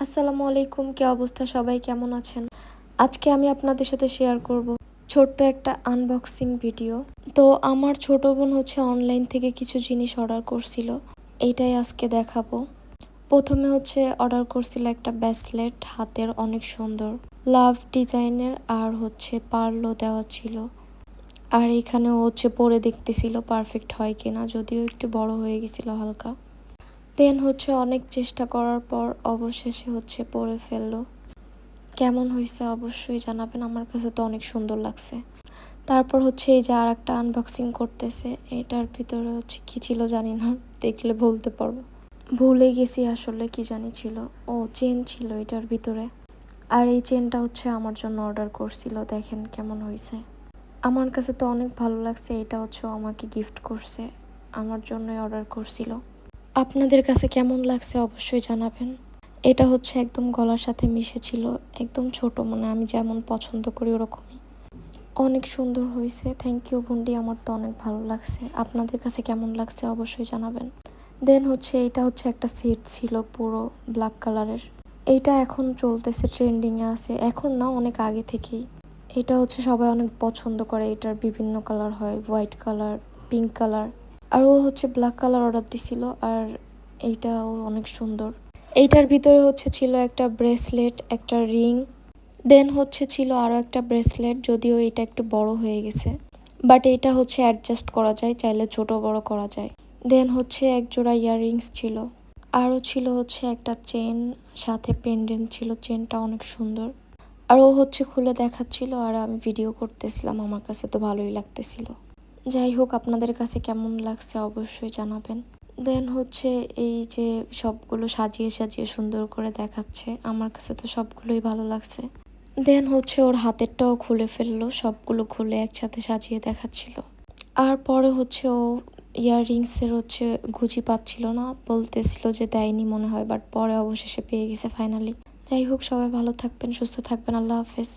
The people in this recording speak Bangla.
আসসালামু আলাইকুম, কি অবস্থা? সবাই কেমন আছেন? আজকে আমি আপনাদের সাথে শেয়ার করব ছোট্ট একটা আনবক্সিং ভিডিও। তো আমার ছোট বোন অনলাইন থেকে কিছু জিনিস অর্ডার করছিল, এইটাই আজকে দেখাবো। প্রথমে অর্ডার করছিল একটা ব্রেসলেট, হাতের, অনেক সুন্দর লাভ ডিজাইনের, আর পার্লও দেওয়া ছিল। আর এখানে পরে দেখতেছিল পারফেক্ট হয় কিনা, যদিও একটু বড় হয়ে গেছিল হালকা। দেন অনেক চেষ্টা করার পর অবশেষে পরে ফেললো। কেমন হয়েছে অবশ্যই জানাবেন, আমার কাছে তো অনেক সুন্দর লাগছে। তারপর এই যে আর একটা আনবক্সিং করতেছে, এটার ভিতরে কি ছিল জানি না, দেখলে বলতে পারবো। ভুলে গেছি আসলে কি জানি ছিল। ও চেন ছিল এটার ভিতরে। আর এই চেনটা আমার জন্য অর্ডার করছিল, দেখেন কেমন হয়েছে। আমার কাছে তো অনেক ভালো লাগছে। এটা আমাকে গিফট করছে, আমার জন্যই অর্ডার করছিল। আপনাদের কাছে কেমন লাগছে অবশ্যই জানাবেন। এটা একদম গলার সাথে মিশেছিল, একদম ছোট, মানে আমি যেমন পছন্দ করি ওরকমই। অনেক সুন্দর হয়েছে, থ্যাংক ইউ বুন্ডি, আমার তো অনেক ভালো লাগছে। আপনাদের কাছে কেমন লাগছে অবশ্যই জানাবেন। দেন এটা একটা সেট ছিল পুরো ব্ল্যাক কালারের। এইটা এখন চলতেছে, ট্রেন্ডিংয়ে আছে, এখন না অনেক আগে থেকেই। এটা সবাই অনেক পছন্দ করে। এটার বিভিন্ন কালার হয়, হোয়াইট কালার, পিঙ্ক কালার। আর ও ব্ল্যাক কালার অর্ডার দিছিল, আর এইটাও অনেক সুন্দর। এইটার ভিতরে ছিল একটা ব্রেসলেট, একটা রিং। দেন ছিল আরও একটা ব্রেসলেট, যদিও এটা একটু বড় হয়ে গেছে, বাট এটা অ্যাডজাস্ট করা যায়, চাইলে ছোট বড় করা যায়। দেন এক জোড়া ইয়াররিংস ছিল। আরও ছিল একটা চেন, সাথে পেন্ডেন্ট ছিল, চেনটা অনেক সুন্দর। আর ও খুলে দেখাচ্ছিল, আর আমি ভিডিও করতেছিলাম, আমার কাছে তো ভালোই লাগতেছিল। যাই হোক, আপনাদের কাছে কেমন লাগছে অবশ্যই জানাবেন। দেন এই যে সবগুলো সাজিয়ে সাজিয়ে সুন্দর করে দেখাচ্ছে, আমার কাছে তো সবগুলোই ভালো লাগছে। দেন ওর হাতেরটাও খুলে ফেললো, সবগুলো খুলে একসাথে সাজিয়ে দেখাচ্ছিল। আর পরে ও ইয়াররিংসের গুঁজি পাচ্ছিল না, বলতেছিল যে দেয়নি মনে হয়, বাট পরে অবশেষে পেয়ে গেছে ফাইনালি। যাই হোক, সবাই ভালো থাকবেন, সুস্থ থাকবেন, আল্লাহ হাফেজ।